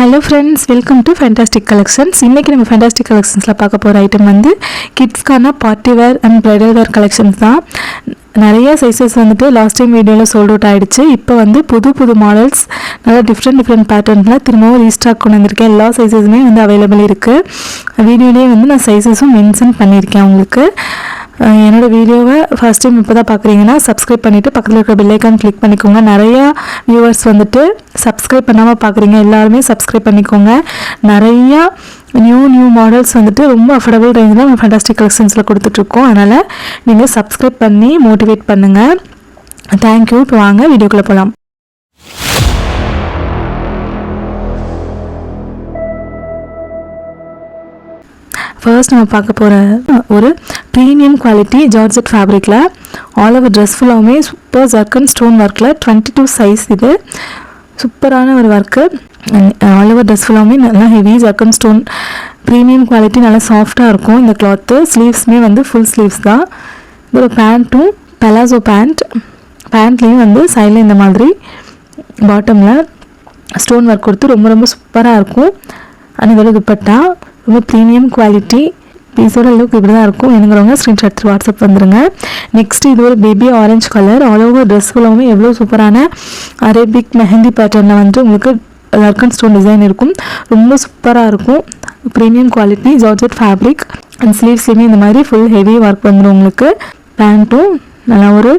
Hello friends, welcome to fantastic collections. இன்றைக்கி நம்ம fantastic கலெக்ஷன்ஸில் பார்க்க போகிற ஐட்டம் வந்து கிட்ஸ்க்கான party wear and bridal wear collections தான். நிறைய சைஸஸ் வந்துட்டு லாஸ்ட் டைம் வீடியோவில் சோல்ட் அவுட் ஆகிடுச்சு. இப்போ வந்து புது மாடல்ஸ் நல்லா டிஃப்ரெண்ட் பேட்டர்னில் திரும்பவும் ரீஸ்டாக் கொண்டு வந்திருக்கேன். எல்லா சைஸஸுமே வந்து அவைலபிள் இருக்குது. வீடியோலேயே வந்து நான் சைஸஸும் மென்ஷன் பண்ணியிருக்கேன். உங்களுக்கு என்னோடய வீடியோவை ஃபஸ்ட் டைம் இப்போ தான் பார்க்குறீங்கன்னா சப்ஸ்கிரைப் பண்ணிவிட்டு பக்கத்தில் இருக்கிற பெல் ஐக்கான் கிளிக் பண்ணிக்கோங்க. நிறையா வியூவர்ஸ் வந்துட்டு சப்ஸ்கிரைப் பண்ணாமல் பார்க்குறீங்க, எல்லாருமே சப்ஸ்கிரைப் பண்ணிக்கோங்க. நிறையா நியூ மாடல்ஸ் வந்துட்டு ரொம்ப அஃபோர்டபுள் ரேஞ்சில் நம்ம ஃபேண்டாஸ்டிக் கலெக்ஷன்ஸில் கொடுத்துட்ருக்கோம். அதனால் நீங்கள் சப்ஸ்கிரைப் பண்ணி மோட்டிவேட் பண்ணுங்கள். தேங்க்யூ. இப்போ வாங்க வீடியோக்குள்ளே போகலாம். ஃபர்ஸ்ட் நம்ம பார்க்க போகிற ஒரு ப்ரீமியம் குவாலிட்டி ஜார்ஜெட் ஃபேப்ரிக்கில் ஆல் ஓவர் ட்ரெஸ் ஃபுல்லாகவுமே சூப்பர் ஜர்க்கன் ஸ்டோன் ஒர்க்கில் 22 சைஸ். இது சூப்பரான ஒரு ஒர்க்கு. ஆல் ஓவர் ட்ரெஸ் ஃபுல்லாகவுமே நல்லா heavy zircon stone premium quality, நல்லா சாஃப்டாக இருக்கும் இந்த கிளாத்து. ஸ்லீவ்ஸுமே வந்து ஃபுல் ஸ்லீவ்ஸ் தான். இதோட பேண்ட்டும் பெலாசோ பேண்ட்லேயும் வந்து சைடில் இந்த மாதிரி பாட்டமில் ஸ்டோன் ஒர்க் கொடுத்து ரொம்ப சூப்பராக இருக்கும். அண்ட் இதோட துப்பட்டா ரொம்ப ப்ரீமியம் குவாலிட்டி. பீஸோட லுக் இப்படி தான் இருக்கும். எனக்குறவங்க ஸ்க்ரீன்ஷாட் எடுத்து வாட்ஸ்அப் வந்துடுங்க. நெக்ஸ்ட் இது ஒரு baby orange colour. All over dress ஃபுல்லாகவுமே எவ்வளோ சூப்பரான அரேபிக் மெஹந்தி பேட்டர்னில் வந்துட்டு உங்களுக்கு ஜர்க்கன் ஸ்டோன் டிசைன் இருக்கும். ரொம்ப சூப்பராக இருக்கும். Premium quality georgette fabric. And ஸ்லீவ்ஸ்லேயுமே இந்த மாதிரி ஃபுல் ஹெவி ஒர்க் வந்துடும் உங்களுக்கு. பேண்ட்டும் நல்லா ஒரு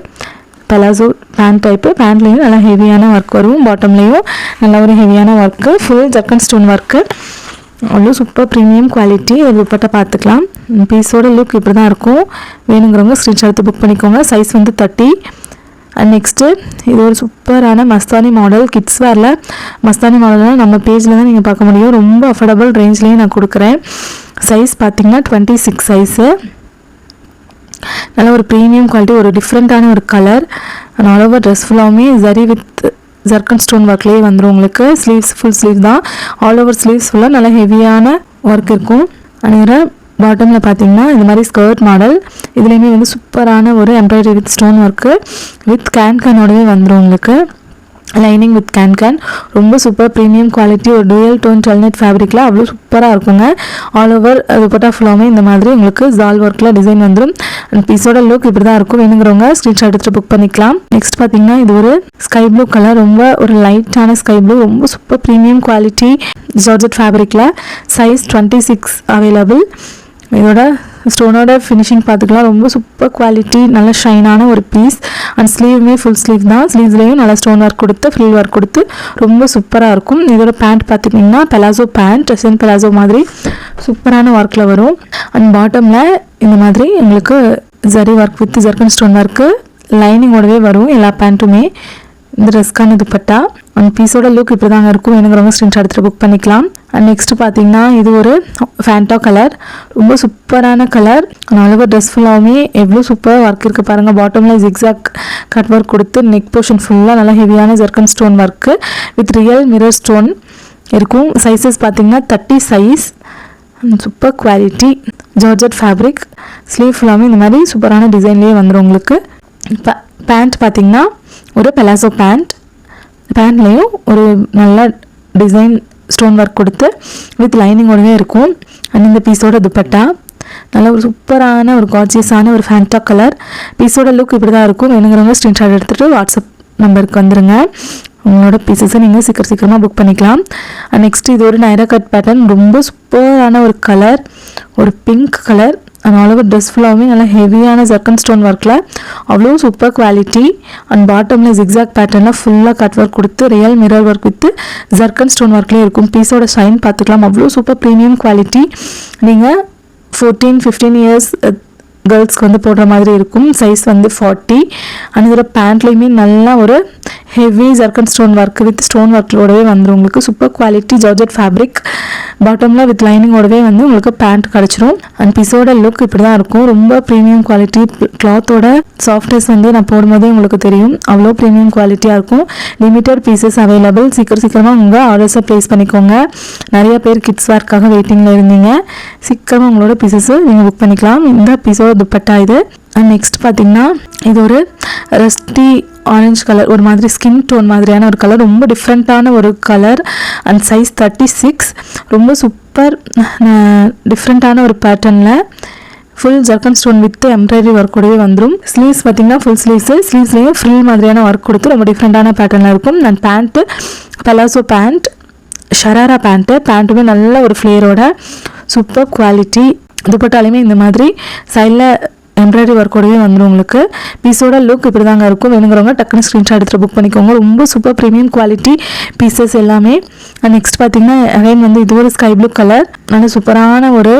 பெலாசோ பேண்ட் டைப்பு. பேண்ட்லேயும் நல்லா ஹெவியான ஒர்க் வரும். பாட்டம்லேயும் நல்லா ஒரு ஹெவியான work, full zircon stone work. அவ்வளோ சூப்பர் ப்ரீமியம் குவாலிட்டி. ஒரு துப்பட்டா பார்த்துக்கலாம். பீஸோட லுக் இப்படி தான் இருக்கும். வேணுங்கிறவங்க ஸ்க்ரீன்ஷாட் எடுத்து புக் பண்ணிக்கோங்க. சைஸ் வந்து 30. அண்ட் நெக்ஸ்ட்டு இது ஒரு சூப்பரான மஸ்தானி மாடல். கிட்ஸ் வேரில் மஸ்தானி மாடல்லாம் நம்ம பேஜில் தான் நீங்கள் பார்க்க முடியும். ரொம்ப அஃபோர்டபுள் ரேஞ்ச்லேயும் நான் கொடுக்குறேன். சைஸ் பார்த்திங்கன்னா 26 சைஸு. நல்ல ஒரு ப்ரீமியம் குவாலிட்டி, ஒரு டிஃப்ரெண்ட்டான ஒரு colour. And all over dress ஃபுல்லாகவுமே ஜரி வித் ஜர்க்கன் ஸ்டோன் ஒர்க்லேயே வந்துடும் உங்களுக்கு. ஸ்லீவ்ஸ் ஃபுல் ஸ்லீவ் தான். ஆல் ஓவர் ஸ்லீவ்ஸ் ஃபுல்லாக நல்லா ஹெவியான ஒர்க் இருக்கும். அண்ட் பாட்டமில் பார்த்தீங்கன்னா இந்த மாதிரி ஸ்கர்ட் மாடல். இதுலேயுமே வந்து சூப்பரான ஒரு embroidery with stone work with கேன்கனோடவே வந்துடும் உங்களுக்கு. லைனிங் வித் கேன் ரொம்ப சூப்பர் ப்ரீமியம் குவாலிட்டி. ஒரு டூயல் டோன் டெல்நெட் ஃபேப்ரிக்கில் அவ்வளோ சூப்பராக இருக்குங்க. ஆல் ஓவர் துப்பட்டா ஃபுல்லாமே இந்த மாதிரி உங்களுக்கு ஜால் ஒர்க்கில் டிசைன் வந்துடும். அண்ட் பீஸோட லுக் இப்படி தான் இருக்கும். வேணுங்கிறவங்க ஸ்க்ரீன்ஷாட் எடுத்துகிட்டு புக் பண்ணிக்கலாம். நெக்ஸ்ட் பார்த்தீங்கன்னா இது ஒரு ஸ்கை ப்ளூ கலர். ரொம்ப ஒரு லைட்டான ஸ்கை ப்ளூ. ரொம்ப சூப்பர் ப்ரீமியம் குவாலிட்டி ஜார்ஜெட் ஃபேப்ரிக்கில். Size 26 available. இதோட ஸ்டோனோட ஃபினிஷிங் பார்த்துக்கலாம். ரொம்ப சூப்பர் குவாலிட்டி, நல்ல ஷைனான ஒரு பீஸ். அண்ட் ஸ்லீவுமே ஃபுல் ஸ்லீவ் தான். ஸ்லீவ்ஸ்லேயும் நல்லா ஸ்டோன் ஒர்க் கொடுத்து ஃப்ரில் ஒர்க் கொடுத்து ரொம்ப சூப்பராக இருக்கும். இதோட பேண்ட் பார்த்துக்கிட்டிங்கன்னா பெலாசோ பேண்ட், டெசன் பெலாசோ மாதிரி சூப்பரான ஒர்க்கில் வரும். அண்ட் பாட்டமில் இந்த மாதிரி உங்களுக்கு zari work with zircon stone work லைனிங்கோடவே வரும் எல்லா பேண்ட்டுமே. இந்த ட்ரெஸ்க்கான துப்பட்டா. அண்ட் பீஸோட லுக் இப்படி தாங்க இருக்கும். வேணுங்கிறவங்க ஸ்க்ரீன்ஷாட் எடுத்துகிட்டு புக் பண்ணிக்கலாம். அண்ட் நெக்ஸ்ட் பார்த்தீங்கன்னா இது ஒரு ஃபேண்டா கலர். ரொம்ப சூப்பரான கலர். ஆல் ஓவர் ட்ரெஸ் ஃபுல்லாகவுமே எவ்வளோ சூப்பர் ஒர்க் இருக்குது பாருங்கள். பாட்டமில் ஜிக்ஸாக் கட் ஒர்க் கொடுத்து நெக் போர்ஷன் ஃபுல்லாக நல்லா ஹெவியான zircon stone work with real mirror stone இருக்கும். சைஸஸ் பார்த்தீங்கன்னா 30 size. Super quality georgette fabric. Sleeve ஃபுல்லாகவுமே இந்த மாதிரி சூப்பரான டிசைன்லேயே வந்துடும் உங்களுக்கு. பேண்ட் பார்த்தீங்கன்னா ஒரு பெலாசோ பேண்ட்லேயும் ஒரு நல்ல டிசைன் ஸ்டோன் ஒர்க் கொடுத்து வித் லைனிங்கோடவே இருக்கும். அண்ட் இந்த பீஸோட துப்பட்டா நல்ல ஒரு சூப்பரான ஒரு கார்ஜியஸான ஒரு ஃபேண்டா கலர். பீஸோட லுக் இப்படி தான் இருக்கும். வேணுங்கிறவங்க ஸ்க்ரீன்ஷாட் எடுத்துகிட்டு வாட்ஸ்அப் நம்பருக்கு வந்துடுங்க. உங்களோட பீசஸை நீங்கள் சீக்கிரமாக புக் பண்ணிக்கலாம். அண்ட் நெக்ஸ்ட் இது ஒரு நைரா கட் பேட்டர்ன். ரொம்ப சூப்பரான ஒரு கலர், ஒரு pink colour. And all over dress ஃபுல்லாகவே நல்லா ஹெவியான ஜர்க்கன் ஸ்டோன் ஒர்க்கில் அவ்வளோ சூப்பர் குவாலிட்டி. அண்ட் பாட்டமில் ஜிக்ஸாக் பேட்டர்னில் ஃபுல்லாக கட் ஒர்க் கொடுத்து real mirror work with zircon stone ஒர்க்லேயே இருக்கும். பீஸோட ஷைன் பார்த்துக்கலாம். அவ்வளோ சூப்பர் ப்ரீமியம் குவாலிட்டி. நீங்கள் 14-15 இயர்ஸ் கேர்ள்ஸ்க்கு வந்து போடுற மாதிரி இருக்கும். சைஸ் வந்து 40. அண்ட் இதோட பேண்ட்லேயுமே நல்லா ஒரு heavy zircon stone work with stone ஒர்க்கோடவே வந்துடும் உங்களுக்கு. Super quality georgette fabric. பாட்டமில் வித் லைனிங்கோடவே வந்து உங்களுக்கு பேண்ட் கிடச்சிரும். அண்ட் பீஸோட லுக் இப்படி தான் இருக்கும். ரொம்ப ப்ரீமியம் குவாலிட்டி. கிளாத்தோட சாஃப்ட்னஸ் வந்து நான் போடும்போதே உங்களுக்கு தெரியும். அவ்வளோ ப்ரீமியம் குவாலிட்டியாக இருக்கும். Limited pieces available. சீக்கிரமாக உங்கள் ஆர்டர்ஸை ப்ளேஸ் பண்ணிக்கோங்க. நிறைய பேர் கிட்ஸ் வேர்க்காக வெயிட்டிங்கில் இருந்தீங்க. சீக்கிரமாக உங்களோட பீசஸை நீங்கள் புக் பண்ணிக்கலாம். இந்த பீஸோட துப்பட்டா இது. அண்ட் நெக்ஸ்ட் பார்த்திங்கன்னா இது ஒரு ரஸ்டி ஆரஞ்சு கலர், ஒரு மாதிரி ஸ்கின் டோன் மாதிரியான ஒரு கலர், ரொம்ப டிஃப்ரெண்ட்டான ஒரு கலர் அண்ட் சைஸ் 36. ரொம்ப சூப்பர் டிஃப்ரெண்ட்டான ஒரு பேட்டர்னில் full zircon stone with embroidery work கூடவே வந்துடும். ஸ்லீவ்ஸ் பார்த்திங்கன்னா ஃபுல் ஸ்லீவ்ஸ்லேயும் ஃப்ரில் மாதிரியான ஒர்க் கொடுத்து ரொம்ப டிஃப்ரெண்ட்டான பேட்டர்னில் இருக்கும். And pant palazzo pant, sharara பேண்ட்டுமே நல்ல ஒரு ஃப்ளேரோட சூப்பர் குவாலிட்டி. துப்பட்டாலுமே இந்த மாதிரி சைடில் எம்ப்ராய்டரி ஒர்க்கோடவே வந்துடும். உங்களுக்கு பீஸோட லுக் இப்படி தாங்க இருக்கும். வேணுங்கிறவங்க டக்குனு ஸ்க்ரீன்ஷாட் எடுத்துகிட்டு புக் பண்ணிக்கோங்க. ரொம்ப சூப்பர் ப்ரீமியம் குவாலிட்டி பீசஸ் எல்லாமே. நெக்ஸ்ட் பார்த்திங்கன்னா அகைன் வந்து இது ஒரு ஸ்கை ப்ளூ கலர், நல்ல சூப்பரான ஒரு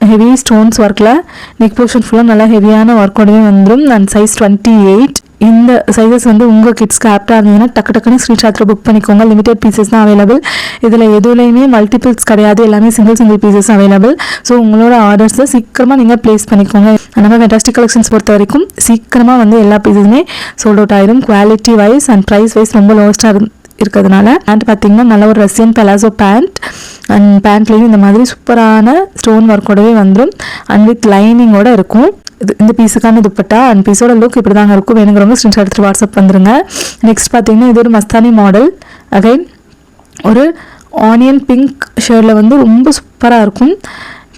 ஹெவி ஸ்டோன்ஸ் ஒர்க்கில் நெக் போர்ஷன் ஃபுல்லாக நல்லா ஹெவியான ஒர்க்கோடவே வந்துடும். அண்ட் சைஸ் 28. இந்த சைஸஸ் வந்து உங்கள் கிட்ஸ்க்கு ஆப்டாக இருந்ததுன்னா டக்குன்னு ஸ்க்ரீன்ஷாட்டில் புக் பண்ணிக்கோங்க. லிமிடெட் பீசஸ் தான் அவைலபிள். இதில் எதுலையுமே மல்டிபிள்ஸ் கிடையாது, எல்லாமே சிங்கிள் பீசஸ் அவைலபிள். ஸோ உங்களோட ஆர்டர்ஸை சீக்கிரமாக நீங்கள் ப்ளேஸ் பண்ணிக்கோங்க. நம்ம ஃபேண்டாஸ்டிக் கலெக்ஷன்ஸ் பொறுத்த வரைக்கும் சீக்கிரமாக வந்து எல்லா பீஸஸுமே சோல்ட் அவுட் ஆயிடும். Quality wise and price wise ரொம்ப லோவஸ்ட்டாக இருக்கிறதுனால. பேண்ட் பார்த்திங்கன்னா நல்ல ஒரு ரஷ்யன் பெலாசோ பேண்ட் அண்ட் பேண்ட்லேயும் இந்த மாதிரி சூப்பரான ஸ்டோன் ஒர்க்கோடவே வந்துடும் அண்ட் வித் லைனிங்கோடு இருக்கும். இந்த பீஸுக்கான துப்பட்டா அண்ட் பீஸோட லுக் இப்படி தாங்க இருக்கும். வேணுங்கிறவங்க ஸ்க்ரீன்ஷாட் எடுத்துகிட்டு வாட்ஸ்அப் வந்துருங்க. நெக்ஸ்ட் பார்த்தீங்கன்னா இது ஒரு மஸ்தானி மாடல். அகைன் ஒரு ஆனியன் பிங்க் ஷேடில் வந்து ரொம்ப சூப்பராக இருக்கும்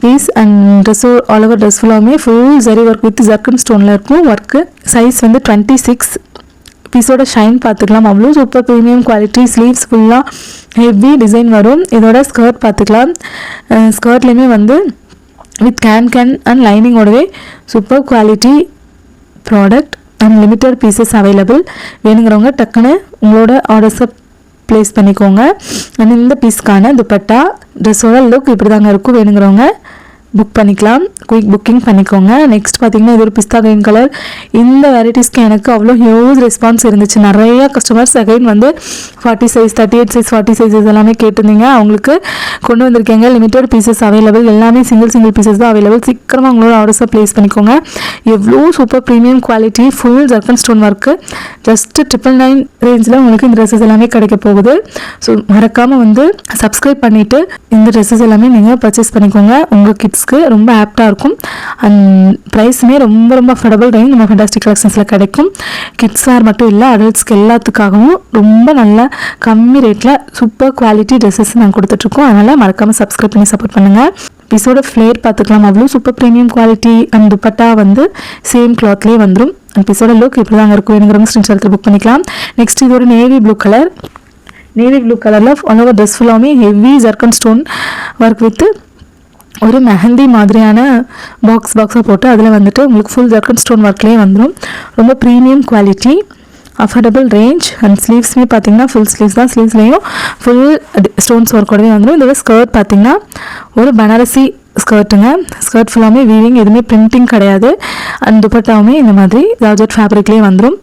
பீஸ். அண்ட் ட்ரெஸ்ஸோ ஆல் ஓவர் ட்ரெஸ் ஃபுல்லாமே full zari work with zircon ஸ்டோனில் இருக்கும். ஒர்க்கு சைஸ் வந்து 26. பீஸோட ஷைன் பார்த்துக்கலாம், அவ்வளோ சூப்பர் ப்ரீமியம் குவாலிட்டி. ஸ்லீவ்ஸ் ஃபுல்லாக ஹெவி டிசைன் வரும். இதோட ஸ்கர்ட் பார்த்துக்கலாம். ஸ்கர்ட்லேயுமே வந்து வித் கேன் அண்ட் லைனிங்கோடவே super quality product and limited pieces available. வேணுங்கிறவங்க டக்குன்னு உங்களோட ஆர்டர்ஸை ப்ளேஸ் பண்ணிக்கோங்க. அண்ட் இந்த பீஸ்க்கான துப்பட்டா ட்ரெஸ்ஸோட லுக் இப்படி தாங்க இருக்கும். வேணுங்கிறவங்க புக் பண்ணிக்கலாம், குயிக் புக்கிங் பண்ணிக்கோங்க. நெக்ஸ்ட் பார்த்திங்கன்னா இது ஒரு பிஸ்தா கிரீன் கலர். இந்த வெரைட்டிஸ்க்கு எனக்கு அவ்வளோ ஹியூஜ் ரெஸ்பான்ஸ் இருந்துச்சு. நிறைய கஸ்டமர்ஸ் அகைன் வந்து 40 சைஸ் 38 சைஸ் 40 சைஸஸ் எல்லாமே கேட்டிருந்தீங்க. அவங்களுக்கு கொண்டு வந்திருக்கேங்க. லிமிட்டட் பீசஸ் அவைலபிள், எல்லாமே சிங்கிள் பீசஸ் தான் அவைலபிள். சீக்கிரமாக உங்களோட ஆர்டர்ஸை ப்ளேஸ் பண்ணிக்கோங்க. எவ்வளோ super premium quality full zircon stone work just 999 ரேஞ்சில் உங்களுக்கு இந்த ட்ரெஸ்ஸஸ் எல்லாமே கிடைக்க போகுது. ஸோ மறக்காமல் வந்து சப்ஸ்கிரைப் பண்ணிவிட்டு இந்த ட்ரெஸ்ஸஸ் எல்லாமே நீங்கள் பர்ச்சேஸ் பண்ணிக்கோங்க. உங்கள் கிட்ஸ்க்கு ரொம்ப ஆப்டாக இருக்கும் அண்ட் ப்ரைஸுமே ரொம்ப அஃபோர்டபுள் ரேஞ்ச் நம்ம ஃபேண்டாஸ்டிக் கலெக்ஷன்ஸில் கிடைக்கும். கிட்ஸ் வேர் மட்டும் இல்லை, அடல்ட்ஸ்க்கு எல்லாத்துக்காகவும் ரொம்ப நல்ல கம்மி ரேட்டில் சூப்பர் குவாலிட்டி ட்ரெஸ்ஸஸ் நாங்கள் கொடுத்துட்ருக்கோம். அதனால் மறக்காமல் சப்ஸ்கிரைப் பண்ணி சப்போர்ட் பண்ணுங்கள். பீஸோட ஃப்ளேர் பார்த்துக்கலாம், அவ்வளோ super premium quality. And dupatta வந்து சேம் கிளாத்லேயே வந்துடும். அண்ட் பீஸோட லுக் இப்படி தாங்க இருக்கும். வேணுங்கிறவங்க ஸ்க்ரீன்ஷாட் புக் பண்ணிக்கலாம். நெக்ஸ்ட் இது ஒரு navy blue colour. Navy blue கலரில் ஆல் ஓவர் ட்ரெஸ் ஃபுல்லாமே heavy zircon stone work with ஒரு மெஹந்தி மாதிரியான பாக்ஸாக போட்டு அதில் வந்துட்டு உங்களுக்கு ஃபுல் ஜர்க்கன் ஸ்டோன் ஒர்க்லேயே வந்துடும். ரொம்ப premium quality, affordable range. And ஸ்லீவ்ஸுமே பார்த்திங்கன்னா ஃபுல் ஸ்லீவ்ஸ் தான். ஸ்லீவ்ஸ்லேயும் ஃபுல் ஸ்டோன்ஸ் ஒர்க்கோடவே வந்துடும். இதோட ஸ்கர்ட் பார்த்திங்கன்னா ஒரு பனாரசி ஸ்கர்ட்டுங்க. ஸ்கர்ட் ஃபுல்லாமே வீவிங், எதுவுமே பிரிண்டிங் கிடையாது. அண்ட் துப்பட்டாவுமே இந்த மாதிரி ஜார்ஜெட் ஃபேப்ரிக்லேயே வந்துடும்.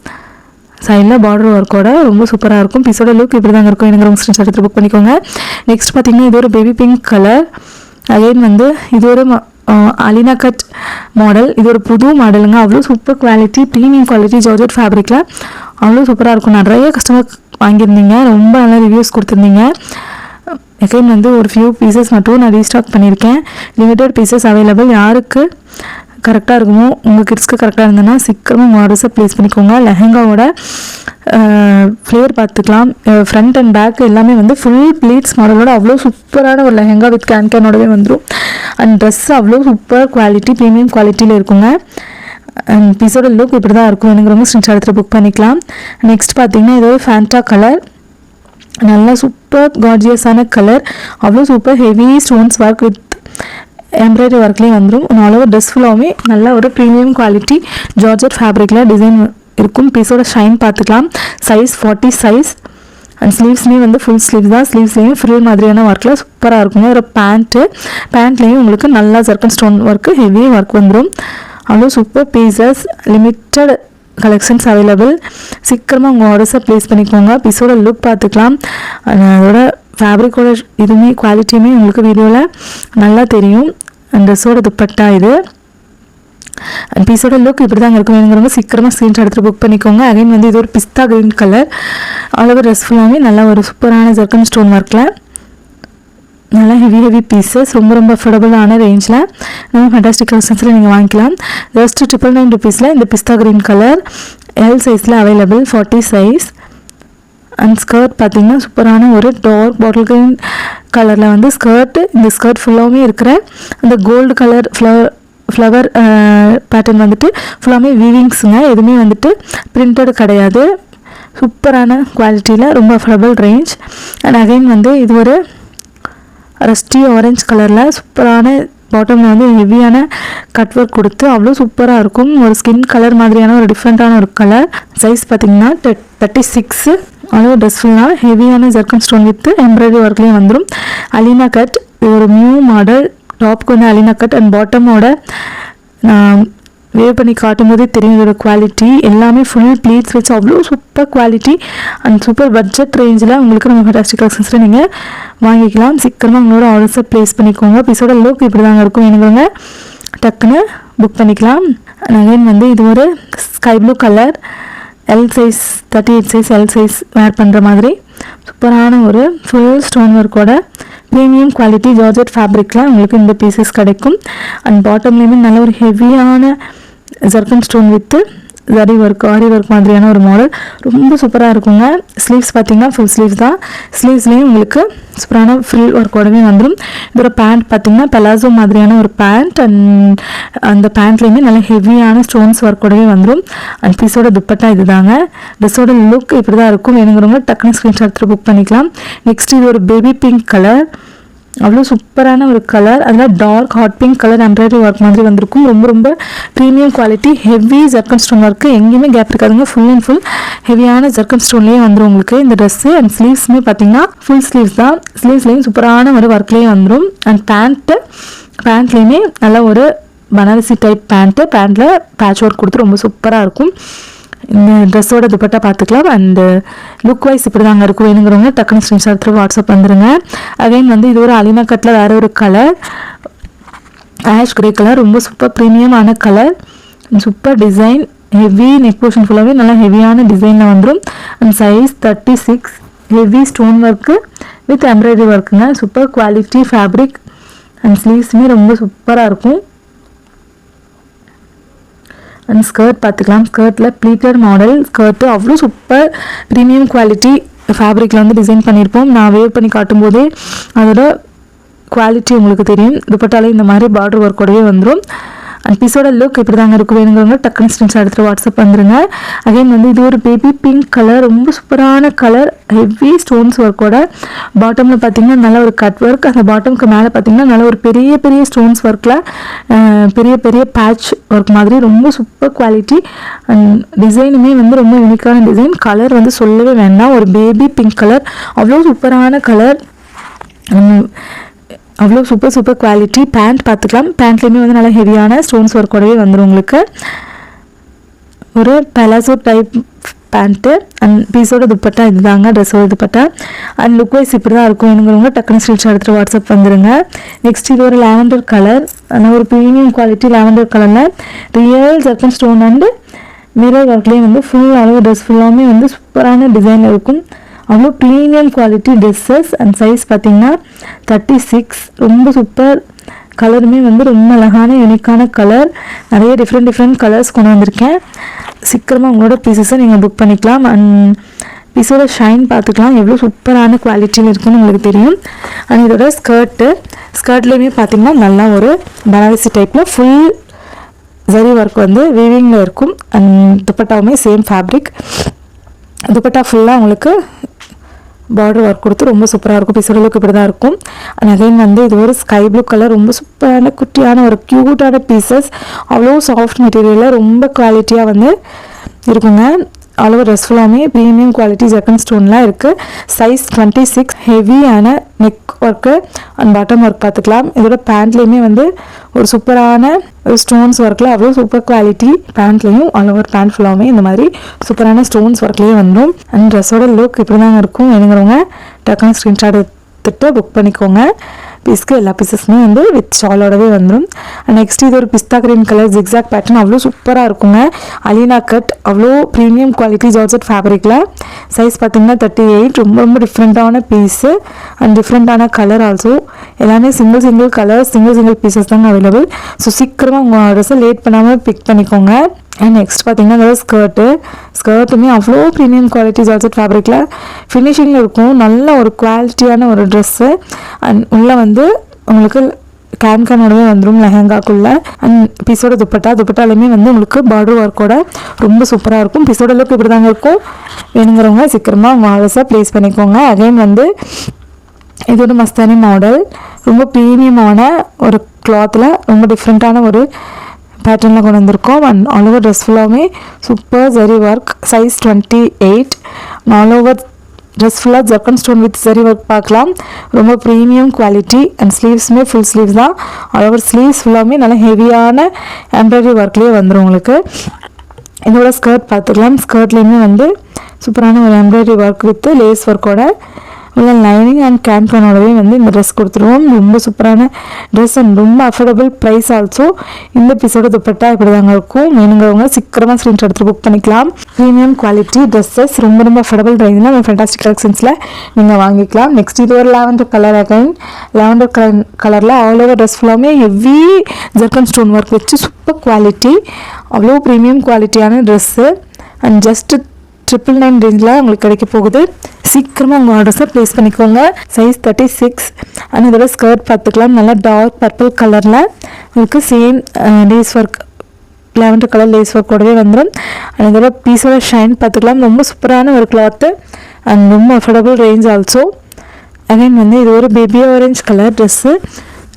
சைடில் பார்டர் ஒர்க்கோட ரொம்ப சூப்பராக இருக்கும். பீஸோட லுக் இப்படி தாங்க இருக்கும். எனக்கு ஸ்க்ரீன்ஷாட் எடுத்து புக் பண்ணிக்கோங்க. நெக்ஸ்ட் பார்த்திங்கன்னா இது ஒரு பேபி பிங்க் கலர். அகைன் வந்து இது ஒரு அலினா கட் மாடல். இது ஒரு புது மாடலுங்க. அவ்வளோ super quality premium quality georgette ஃபேப்ரிக்கில் அவ்வளோ சூப்பராக இருக்கும். நிறைய கஸ்டமர் வாங்கியிருந்தீங்க, ரொம்ப நல்ல ரிவ்யூஸ் கொடுத்துருந்தீங்க. அகைன் வந்து ஒரு ஃபியூ பீசஸ் மட்டும் நான் ரீஸ்டாக் பண்ணியிருக்கேன். Limited pieces available. யாருக்கு கரெக்டாக இருக்குமோ, உங்கள் கிட்ஸ்க்கு கரெக்டாக இருந்ததுன்னா சீக்கிரமாக உங்கள் ஆர்டர்ஸை ப்ளேஸ் பண்ணிக்கோங்க. லெஹங்காவோட ஃப்ளேர் பார்த்துக்கலாம். ஃப்ரண்ட் அண்ட் பேக் எல்லாமே வந்து ஃபுல் ப்ளீட்ஸ் மாடலோட அவ்வளோ சூப்பரான ஒரு லெஹங்கா வித் கேனோடவே வந்துடும். அண்ட் ட்ரெஸ் அவ்வளோ சூப்பர் குவாலிட்டி ப்ரீமியம் குவாலிட்டியில் இருக்குங்க. அண்ட் பீஸோட லுக் இப்படி தான் இருக்கும். எனக்குறவங்க ஸ்க்ரீன்ஷாட் எடுத்து புக் பண்ணிக்கலாம். நெக்ஸ்ட் பார்த்தீங்கன்னா இது ஒரு ஃபேண்டா கலர். நல்லா சூப்பர் கார்ஜியஸான கலர், அவ்வளோ super heavy stones work with embroidery ஒர்க்லேயும் வந்துடும். ஆல் ஓவர் ட்ரெஸ் ஃபுல்லாகவே நல்ல ஒரு ப்ரீமியம் குவாலிட்டி ஜார்ஜெட் ஃபேப்ரிக்கில் டிசைன் இருக்கும். பீஸோட ஷைன் பார்த்துக்கலாம். Size 40 size. அண்ட் ஸ்லீவ்ஸ்லேயும் வந்து ஃபுல் ஸ்லீவ்ஸ் தான். ஸ்லீவ்ஸ்லேயும் ஃப்ரில் மாதிரியான ஒர்க்கில் சூப்பராக இருக்குங்க. ஒரு பேண்ட்லேயும் உங்களுக்கு நல்லா ஜர்க்கன் ஸ்டோன் ஒர்க்கு ஹெவி ஒர்க் வந்துடும். அவ்வளோ super pieces, limited collections available. சீக்கிரமாக உங்கள் ஆர்டர்ஸை ப்ளேஸ் பண்ணிக்கோங்க. பீஸோட லுக் பார்த்துக்கலாம். அதோட ஃபேப்ரிக்கோட இதுவுமே குவாலிட்டியுமே உங்களுக்கு வீடியோவில் நல்லா தெரியும். அந்த ட்ரெஸ்ஸோட துப்பட்டா இது. அண்ட் பீஸோட லுக் இப்படி தாங்க இருக்கும். வேணுங்கிறவங்க சீக்கிரமாக ஸ்க்ரீன்ஷாட் எடுத்து புக் பண்ணிக்கோங்க. அகைன் வந்து இது ஒரு pista green colour. All over dress ஃபுல்லாமே நல்லா ஒரு சூப்பரான ஜர்க்கன் ஸ்டோன் ஒர்க்கில் நல்லா ஹெவி பீசஸ், ரொம்ப அஃபோர்டபுளான ரேஞ்சில் நம்ம ஃபேண்டாஸ்டிக் கலெக்ஷன்ஸில் நீங்கள் வாங்கிக்கலாம். ஜஸ்ட் 999 ருபீஸில் இந்த பிஸ்தா க்ரீன் கலர் எல் சைஸில் அவைலபிள், 40 சைஸ். அண்ட் ஸ்கர்ட் பார்த்திங்கன்னா சூப்பரான ஒரு டார்க் பாட்டில் க்ரீன் கலரில் வந்து ஸ்கர்ட். இந்த ஸ்கர்ட் ஃபுல்லாகவே இருக்கிற அந்த கோல்டு கலர் ஃப்ளவர் பேட்டர்ன் வந்துட்டு ஃபுல்லாமே வீவிங்ஸுங்க, எதுவுமே வந்துட்டு பிரிண்டட் கிடையாது. சூப்பரான குவாலிட்டியில் ரொம்ப அஃபோர்டபுள் ரேஞ்ச். அண்ட் அகைன் வந்து இது ஒரு ரஸ்டி ஆரஞ்ச் கலரில் சூப்பரான பாட்டமில் வந்து ஹெவியான கட் ஒர்க் கொடுத்து அவ்வளோ சூப்பராக இருக்கும். ஒரு ஸ்கின் கலர் மாதிரியான ஒரு டிஃப்ரெண்ட்டான ஒரு கலர். சைஸ் பார்த்திங்கன்னா 36. அளவு ட்ரெஸ் ஃபுல்லாக ஹெவியான ஜர்க்கன் ஸ்டோன் வித் எம்ப்ராய்டரி ஒர்க்லேயும் வந்துடும். அலினா கட், இது ஒரு நியூ மாடல். டாப்புக்கு வந்து அலினா கட் அண்ட் பாட்டமோட வேவ் பண்ணி காட்டும் போதே தெரியும் இதோட குவாலிட்டி. எல்லாமே ஃபுல் ப்ளீட்ஸ் வச்சு அவ்வளோ super quality and super budget ரேஞ்சில் உங்களுக்கு நம்ம ஃபேண்டாஸ்டிக் கலெக்ஷன்ஸில் நீங்கள் வாங்கிக்கலாம். சீக்கிரமாக உங்களோட ஆர்டர்ஸை ப்ளேஸ் பண்ணிக்கோங்க. பீஸோட லுக் இப்படி தாங்க இருக்கும். வேணுங்கிறவங்க டக்குன்னு புக் பண்ணிக்கலாம். அகைன் வந்து இது ஒரு sky blue colour, L size 38 size L size wear பண்ணுற மாதிரி சூப்பரான ஒரு ஃபுல் ஸ்டோன் ஒர்க்கோட ப்ரீமியம் குவாலிட்டி ஜார்ஜெட் ஃபேப்ரிக்கில் உங்களுக்கு இந்த பீசஸ் கிடைக்கும். அண்ட் பாட்டம்லேயுமே நல்ல ஒரு ஹெவியான zircon stone with zari work, aari work மாதிரியான ஒரு மாடல் ரொம்ப சூப்பராக இருக்குங்க. ஸ்லீவ்ஸ் பார்த்திங்கன்னா ஃபுல் ஸ்லீவ்ஸ் தான். ஸ்லீவ்ஸ்லேயும் உங்களுக்கு சூப்பரான ஃப்ரில் ஒர்க்கோடவே வந்துடும். இதோட பேண்ட் பார்த்திங்கன்னா பெலாசோ மாதிரியான ஒரு பேண்ட் அண்ட் அந்த பேண்ட்லேயுமே நல்ல ஹெவியான ஸ்டோன்ஸ் ஒர்க்கோடவே வந்துடும். அண்ட் பீஸோட துப்பட்டா இது தாங்க. ட்ரெஸ்ஸோட லுக் இப்படி தான் இருக்கும். வேணுங்கிறவங்க டக்குனு ஸ்க்ரீன்ஷாட் எடுத்து புக் பண்ணிக்கலாம். நெக்ஸ்ட் இது ஒரு பேபி பிங்க் கலர், அவ்வளோ சூப்பரான ஒரு கலர். அதில் dark hot pink colour embroidery work மாதிரி வந்திருக்கும். ரொம்ப premium quality, heavy zircon stone work, எங்கேயுமே கேப் இருக்காதுங்க. ஃபுல் அண்ட் ஃபுல் ஹெவியான ஜர்க்கன் ஸ்டோன்லேயே வந்துடும் உங்களுக்கு இந்த ட்ரெஸ்ஸு. அண்ட் ஸ்லீவ்ஸுமே பார்த்தீங்கன்னா ஃபுல் ஸ்லீவ்ஸ் தான். ஸ்லீவ்ஸ்லேயும் சூப்பரான ஒரு ஒர்க்லேயே வந்துடும். அண்ட் பேண்ட்லேயுமே நல்ல ஒரு பனாரசி டைப் பேண்ட்டில் பேட்ச் ஒர்க் கொடுத்து ரொம்ப சூப்பராக இருக்கும். இந்த ட்ரெஸ்ஸோட துப்பட்டா பார்த்துக்கலாம். அண்டு லுக் வைஸ் இப்படி தாங்க இருக்கும். வேணுங்கிறவங்க டக்குனு ஸ்க்ரீன்ஷாட் எடுத்து வாட்ஸ்அப் வந்துடுங்க. அகைன் வந்து இது ஒரு அலினா கட்டில் வேறு ஒரு கலர், ஆஷ் கிரே கலர், ரொம்ப சூப்பர் ப்ரீமியமான colour, super design, heavy neck portion ஃபுல்லாகவே நல்லா ஹெவியான டிசைனில் வந்துடும். அண்ட் size 36, heavy stone work with embroidery ஒர்க்குங்க. சூப்பர் குவாலிட்டி ஃபேப்ரிக் அண்ட் ஸ்லீவ்ஸுமே ரொம்ப சூப்பராக இருக்கும். அண்ட் ஸ்கர்ட் பார்த்துக்கலாம். ஸ்கர்ட்டில் ப்ளீட்டட் மாடல் ஸ்கர்ட்டு, அவ்வளோ சூப்பர் ப்ரீமியம் குவாலிட்டி ஃபேப்ரிக்கில் வந்து டிசைன் பண்ணியிருப்போம். நான் வேவ் பண்ணி காட்டும்போதே அதோட குவாலிட்டி உங்களுக்கு தெரியும். துப்பட்டாலே இந்த மாதிரி பார்டர் ஒர்க்கோடவே வந்துடும். அண்ட் பீஸோட லுக் இப்படி தாங்க இருக்கும். வேணுங்கிறவங்க டக்குனு ஸ்க்ரீன்ஷாட் எடுத்து வாட்ஸ்அப் வந்துடுங்க. அகைன் வந்து இது ஒரு பேபி பிங்க் கலர், ரொம்ப சூப்பரான கலர், ஹெவி ஸ்டோன்ஸ் ஒர்க்கோட. பாட்டமில் பார்த்தீங்கன்னா நல்ல ஒரு கட் ஒர்க், அந்த பாட்டமுக்கு மேலே பார்த்தீங்கன்னா நல்ல ஒரு பெரிய ஸ்டோன்ஸ் ஒர்க்கில் பெரிய பேட்ச் ஒர்க் மாதிரி ரொம்ப சூப்பர் குவாலிட்டி. அண்ட் டிசைனுமே வந்து ரொம்ப யூனிக்கான டிசைன். கலர் வந்து சொல்லவே வேண்டாம், ஒரு பேபி பிங்க் கலர், அவ்வளோ சூப்பரான கலர், அவ்வளோ சூப்பர் குவாலிட்டி. பேண்ட் பார்த்துக்கலாம். பேண்ட்லேயுமே வந்து நல்லா ஹெவியான ஸ்டோன்ஸ் ஒர்க்கோடவே வந்துடும் உங்களுக்கு. ஒரு பெலாசோ டைப் பேண்ட்டு அண்ட் பீஸோட துப்பட்டா இது தாங்க ட்ரெஸ்ஸோட துப்பட்டா. அண்ட் லுக் வைஸ் இப்படி தான் இருக்கும். வேணுங்கிறவங்க டக்குனு ஸ்க்ரீன்ஷாட் எடுத்துகிட்டு வாட்ஸ்அப் வந்துடுங்க. நெக்ஸ்ட் இது ஒரு லாவெண்டர் கலர், ஆனால் ஒரு ப்ரீமியம் குவாலிட்டி லாவெண்டர் கலரில் real zircon stone and mirror ஒர்க்லேயே வந்து ஃபுல் அளவு ட்ரெஸ் ஃபுல்லாமே வந்து சூப்பரான டிசைனில் இருக்கும். அவ்வளோ premium quality dresses. And size பார்த்திங்கன்னா 36, ரொம்ப சூப்பர். கலருமே வந்து ரொம்ப அழகான யூனிக்கான கலர், நிறைய டிஃப்ரெண்ட் கலர்ஸ் கொண்டு வந்திருக்கேன். சீக்கிரமாக உங்களோட பீசஸை நீங்கள் புக் பண்ணிக்கலாம். அண்ட் பீஸோட ஷைன் பார்த்துக்கலாம், எவ்வளோ சூப்பரான குவாலிட்டியில் இருக்குன்னு உங்களுக்கு தெரியும். அண்ட் இதோட ஸ்கர்ட்லேயுமே பார்த்திங்கன்னா நல்லா ஒரு பனாரசி டைப்பில் ஃபுல் ஜரி ஒர்க் வந்து வீவிங்கில் இருக்கும். அண்ட் துப்பட்டாவுமே சேம் ஃபேப்ரிக். துப்பட்டா ஃபுல்லாக உங்களுக்கு பார்டர் ஒர்க் கொடுத்து ரொம்ப சூப்பராக இருக்கும். பீஸோட லுக் இப்படி தான் இருக்கும். அண்ட் அகைன் வந்து இது ஒரு ஸ்கை ப்ளூ கலர், ரொம்ப சூப்பரான குட்டியான ஒரு க்யூட்டான பீசஸ், அவ்வளோ சாஃப்ட் மெட்டீரியலில் ரொம்ப குவாலிட்டியாக வந்து இருக்குங்க. அளவு ட்ரெஸ் ஃபுல்லாமே ப்ரீமியம் குவாலிட்டி ஜர்க்கன் ஸ்டோன்லாம் இருக்குது. சைஸ் 26, ஹெவியான neck work and bottom work பார்த்துக்கலாம். இதோட பேண்ட்லேயுமே வந்து ஒரு சூப்பரான ஸ்டோன்ஸ் ஒர்க்கில் அவ்வளோ சூப்பர் குவாலிட்டி. பேண்ட்லேயும் ஆல் ஓவர் பேண்ட் ஃபுல்லாமே இந்த மாதிரி சூப்பரான ஸ்டோன்ஸ் ஒர்க்லேயே வந்துடும். அண்ட் ட்ரெஸ்ஸோட லுக் இப்படி தாங்க இருக்கும். வேணுங்கிறவங்க டக்குனு ஸ்க்ரீன்ஷாட் எடுத்துகிட்டு புக் பண்ணிக்கோங்க. பீஸ்க்கு எல்லா பீசஸுமே வந்து வித் ஷாலோடவே வந்துடும். நெக்ஸ்ட் இது ஒரு pista green colour zigzag pattern, அவ்வளோ சூப்பராக இருக்குங்க. அலினா கட், அவ்வளோ ப்ரீமியம் குவாலிட்டி ஜார்ஜெட் ஃபேப்ரிக்கில். சைஸ் பார்த்தீங்கன்னா 38. ரொம்ப ரொம்ப டிஃப்ரெண்ட்டான பீஸு அண்ட் டிஃப்ரெண்ட்டான கலர் ஆல்சோ. எல்லாமே சிங்கிள் கலர் சிங்கிள் பீசஸ் தாங்க அவைலபிள். ஸோ சீக்கிரமாக உங்கள் ஆர்டர்ஸை லேட் பண்ணாமல் பிக் பண்ணிக்கோங்க. அண்ட் நெக்ஸ்ட் பார்த்தீங்கன்னா அதாவது ஸ்கர்ட்டுமே அவ்வளோ ப்ரீமியம் குவாலிட்டி ஜார்ஜெட் ஃபேப்ரிக்கில் ஃபினிஷிங்கில் இருக்கும். நல்ல ஒரு குவாலிட்டியான ஒரு ட்ரெஸ்ஸு. அண்ட் உள்ளே வந்து உங்களுக்கு கேன்கனோடவே வந்துடும் லெஹங்காக்குள்ளே. அண்ட் பீஸோட துப்பட்டாலுமே வந்து உங்களுக்கு பார்டர் ஒர்க்கோட ரொம்ப சூப்பராக இருக்கும். பீஸோட லுக் இப்படி தாங்க இருக்கும். வேணுங்கிறவங்க சீக்கிரமாக உங்கள் ஆர்டர்ஸை ப்ளேஸ் பண்ணிக்கோங்க. அகைன் வந்து இது ஒரு மஸ்தானி மாடல், ரொம்ப ப்ரீமியமான ஒரு கிளாத்தில் ரொம்ப டிஃப்ரெண்ட்டான ஒரு பேட்டர்னில் கொண்டு வந்திருக்கோம். அண்ட் ஆல் ஓவர் ட்ரெஸ் ஃபுல்லாகவே super zari work. Size 28. All over dress ஃபுல்லாக zircon stone with zari work பார்க்கலாம். ரொம்ப ப்ரீமியம் குவாலிட்டி. அண்ட் ஸ்லீவ்ஸுமே ஃபுல் ஸ்லீவ்ஸ் தான். ஆல் ஓவர் ஸ்லீவ்ஸ் ஃபுல்லாகவே நல்லா ஹெவியான எம்ப்ராய்டரி ஒர்க்லேயே வந்துடும் உங்களுக்கு. இதோட ஸ்கர்ட் பார்த்துக்கலாம். ஸ்கர்ட்லேயுமே வந்து சூப்பரான ஒரு எம்ப்ராய்டரி ஒர்க் வித் லேஸ் ஒர்க்கோட உள்ள லைனிங் அண்ட் கேன்கனோடவே வந்து இந்த ட்ரெஸ் கொடுத்துருவோம். ரொம்ப சூப்பரான ட்ரெஸ் அண்ட் ரொம்ப அஃபோர்டபுள் ப்ரைஸ் ஆல்சோ. இந்த பீஸோட துப்பட்டா இப்படி தாங்க இருக்கும். வேணுங்கிறவங்க சீக்கிரமாக ஸ்க்ரீன்ஷாட் எடுத்து புக் பண்ணிக்கலாம். ப்ரீமியம் குவாலிட்டி ட்ரெஸ்ஸஸ் ரொம்ப ரொம்ப அஃபோர்டபுள் ப்ரைஸில் நம்ம ஃபேண்டாஸ்டிக் கலெக்ஷன்ஸில் நீங்கள் வாங்கிக்கலாம். நெக்ஸ்ட் இது ஒரு லாவெண்டர் கலர். அகைன் லாவெண்டர் கலரில் ஆல் ஓவர் ட்ரெஸ் ஃபுல்லாமே ஹெவி ஜர்க்கன் ஸ்டோன் ஒர்க் வச்சு சூப்பர் குவாலிட்டி, அவ்வளோ ப்ரீமியம் குவாலிட்டியான ட்ரெஸ்ஸு. அண்ட் ஜஸ்ட் 999 ரேஞ்சில் உங்களுக்கு கிடைக்க போகுது. சீக்கிரமாக உங்கள் ஆர்டர்ஸை ப்ளேஸ் பண்ணிக்கோங்க. சைஸ் 36. அண்ட் இதோட ஸ்கர்ட் பார்த்துக்கலாம். நல்லா டார்க் பர்பிள் கலரில் உங்களுக்கு same lace work, lavender colour lace ஒர்க்கோடவே வந்துடும். அண்ட் இதோட பீஸோட ஷைன் பார்த்துக்கலாம். ரொம்ப சூப்பரான ஒரு கிளாத்து அண்ட் ரொம்ப அஃபோர்டபுள் ரேஞ்ச் ஆல்சோ. அகைன் வந்து இது ஒரு baby orange colour dress,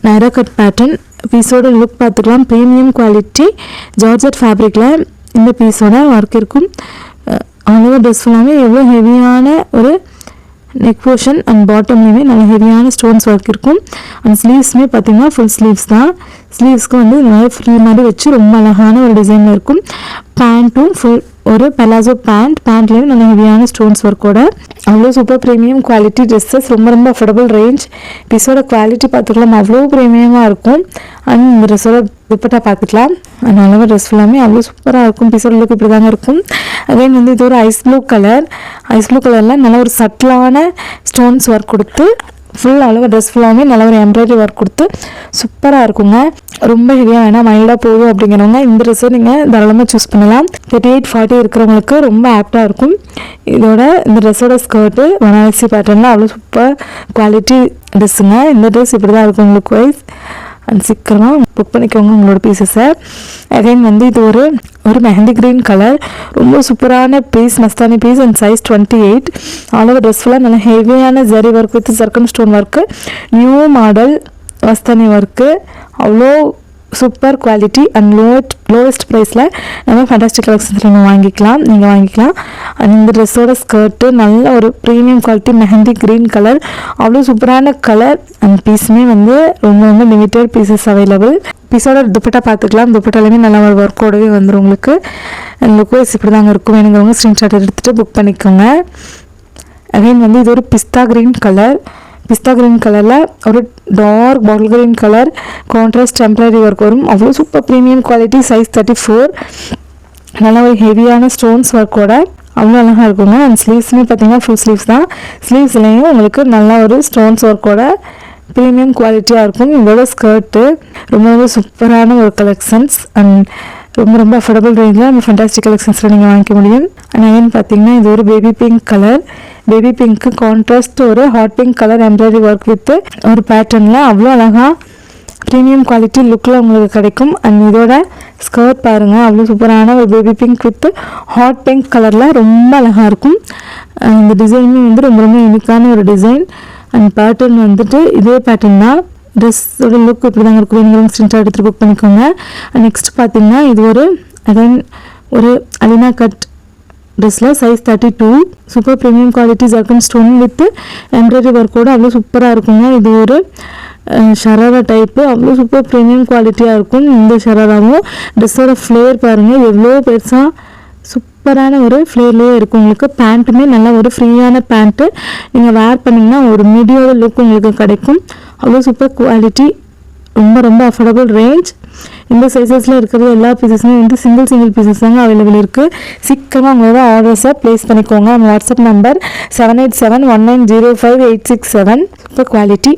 Naira cut pattern. பீஸோட லுக் பார்த்துக்கலாம். ப்ரீமியம் குவாலிட்டி ஜார்ஜெட் ஃபேப்ரிக்கில் இந்த பீஸோட ஒர்க் இருக்கும். ஆல் ஓவர் ட்ரெஸ் ஃபுல்லாமே எவ்வளோ ஹெவியான ஒரு நெக் போர்ஷன் அண்ட் பாட்டம்லேயுமே நல்ல ஹெவியான ஸ்டோன்ஸ் ஒர்க் இருக்கும். அண்ட் ஸ்லீவ்ஸுமே பார்த்திங்கன்னா ஃபுல் ஸ்லீவ்ஸ் தான். ஸ்லீவ்ஸ்க்கு வந்து நிறைய ஃப்ரீ மாதிரி வச்சு ரொம்ப அழகான ஒரு டிசைனில் இருக்கும். பேண்ட்டும் ஃபுல் ஒரு பெலாசோ பேண்ட்லேயும் நல்ல ஹெவியான ஸ்டோன்ஸ் ஒர்க்கோட அவ்வளோ சூப்பர் ப்ரீமியம் குவாலிட்டி ட்ரெஸ்ஸஸ். ரொம்ப ரொம்ப அஃபோர்டபுள் ரேஞ்ச். பீஸோட குவாலிட்டி பார்த்துக்கலாம், அவ்வளோ ப்ரீமியமாக இருக்கும். அண்ட் இந்த ட்ரெஸ்ஸோட துப்பட்டா பார்த்துக்கலாம். அண்ட் அளவு ட்ரெஸ் ஃபுல்லாமே அவ்வளோ சூப்பராக இருக்கும். பீஸோட லுக் இப்படி தாங்க இருக்கும். அகைன் வந்து இது ஒரு ஐஸ் ப்ளூ கலரில் நல்ல ஒரு சட்டிலான ஸ்டோன்ஸ் ஒர்க் கொடுத்து ஃபுல் அளவு ட்ரெஸ் ஃபுல்லாமே நல்ல ஒரு எம்ப்ராய்டரி ஒர்க் கொடுத்து சூப்பராக இருக்குங்க. ரொம்ப ஹெவியாக வேணால் மைல்டாக போதும் அப்படிங்கிறவங்க இந்த ட்ரெஸ்ஸை நீங்கள் தாராளமாக சூஸ் பண்ணலாம். 38-40 இருக்கிறவங்களுக்கு ரொம்ப ஆப்டாக இருக்கும். இதோட இந்த ட்ரெஸ்ஸோட ஸ்கர்ட்டு பனாரசி பேட்டர்னில் அவ்வளோ சூப்பர் குவாலிட்டி ட்ரெஸ்ஸுங்க. இந்த ட்ரெஸ் இப்படி தான் இருக்கும் உங்களுக்கு வைஸ். அண்ட் சீக்கிரமாக புக் பண்ணிக்கோங்க உங்களோட பீசஸை. அகைன் வந்து இது ஒரு மெஹந்தி க்ரீன் கலர், ரொம்ப சூப்பரான piece, Mastani piece. And size 28. All over dress ஃபுல்லாக நல்ல ஹெவியான zari work with zircon stone work, new model Mastani work, அவ்வளோ சூப்பர் குவாலிட்டி அண்ட் லோவஸ்ட் ப்ரைஸில் நம்ம ஃபேண்டாஸ்டிக் கலெக்ஷன்ஸில் நீங்கள் வாங்கிக்கலாம். அண்ட் இந்த ட்ரெஸ்ஸோட ஸ்கர்ட்டு நல்ல ஒரு premium quality mehndi green colour, அவ்வளோ சூப்பரான கலர். அண்ட் பீஸுமே வந்து ரொம்ப ரொம்ப லிமிட்டட் பீசஸ் அவைலபிள். பீஸோட துப்பட்டா பார்த்துக்கலாம். துப்பட்டாலுமே நல்ல ஒரு ஒர்க்கோடவே வந்துடும் உங்களுக்கு. அண்ட் லுக் வைஸ் இப்படி தாங்க இருக்கும். வேணுங்கிறவங்க ஸ்க்ரீன்ஷாட் எடுத்துகிட்டு புக் பண்ணிக்கோங்க. அகைன் வந்து இது ஒரு பிஸ்தா க்ரீன் கலரில் ஒரு dark bottle green colour contrast temporary work வரும். அவ்வளோ சூப்பர் ப்ரீமியம் குவாலிட்டி. சைஸ் 34. நல்லா ஒரு ஹெவியான ஸ்டோன்ஸ் ஒர்க்கோட அவ்வளோ அழகாக இருக்குங்க. அண்ட் ஸ்லீவ்ஸுமே பார்த்தீங்கன்னா ஃபுல் ஸ்லீவ்ஸ் தான். ஸ்லீவ்ஸ்லேயும் உங்களுக்கு நல்ல ஒரு ஸ்டோன்ஸ் ஒர்க்கோட ப்ரீமியம் குவாலிட்டியாக இருக்கும். இதோட ஸ்கர்ட்டு ரொம்ப ரொம்ப சூப்பரான ஒரு கலெக்ஷன்ஸ் அண்ட் ரொம்ப ரொம்ப அஃபோர்டபுள் ரேஞ்சில் நம்ம ஃபேண்டாஸ்டிக் கலெக்ஷன்ஸில் நீங்கள் வாங்கிக்க முடியும். அண்ட் அகைன் பார்த்தீங்கன்னா இது ஒரு baby pink colour. Baby pink contrast ஒரு hot pink colour embroidery work with ஒரு பேட்டர்னில் அவ்வளோ அழகாக ப்ரீமியம் குவாலிட்டி லுக்கில் உங்களுக்கு கிடைக்கும். அண்ட் இதோட ஸ்கர்ட் பாருங்கள், அவ்வளோ சூப்பரான ஒரு baby pink with hot pink கலரில் ரொம்ப அழகாக இருக்கும். இந்த டிசைனுமே வந்து ரொம்ப ரொம்ப யூனிக்கான ஒரு டிசைன். அண்ட் பேட்டர்ன் வந்துட்டு இதே பேட்டர்ன் தான். ட்ரெஸ்ஸோட லுக் இப்படி தாங்க இருக்கும். வேணுங்கிறவங்க ஸ்க்ரீன்ஷாட் எடுத்து புக் பண்ணிக்கோங்க. நெக்ஸ்ட் பார்த்தீங்கன்னா இது ஒரு அலினா கட் ட்ரெஸ்ஸில் size 32. Super premium quality zircon stone with embroidery ஒர்க்கோடு அவ்வளோ சூப்பராக இருக்குங்க. இது ஒரு ஷராரா டைப்பு, அவ்வளோ சூப்பர் ப்ரீமியம் குவாலிட்டியாக இருக்கும். இந்த ஷராராவும் ட்ரெஸ்ஸோட ஃப்ளேர் பாருங்கள் எவ்வளோ பெருசாக சூப்பரான ஒரு ஃப்ளேர்லேயே இருக்கும். உங்களுக்கு பேண்ட்டுமே நல்லா ஒரு ஃப்ரீயான பேண்ட்டு நீங்கள் வேர் பண்ணிங்கன்னா ஒரு மீடியோட லுக் உங்களுக்கு கிடைக்கும். அவ்வளோ சூப்பர் குவாலிட்டி, ரொம்ப ரொம்ப அஃபோர்டபுள் ரேஞ்ச். இந்த சைஸஸில் இருக்கிற எல்லா பீசஸுமே வந்து சிங்கிள் பீசஸ் தாங்க அவைலபிள் இருக்குது. சீக்கிரமாக உங்களோட ஆர்டர்ஸை ப்ளேஸ் பண்ணிக்கோங்க. WhatsApp number 7871905867. Super quality.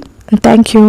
Thank you.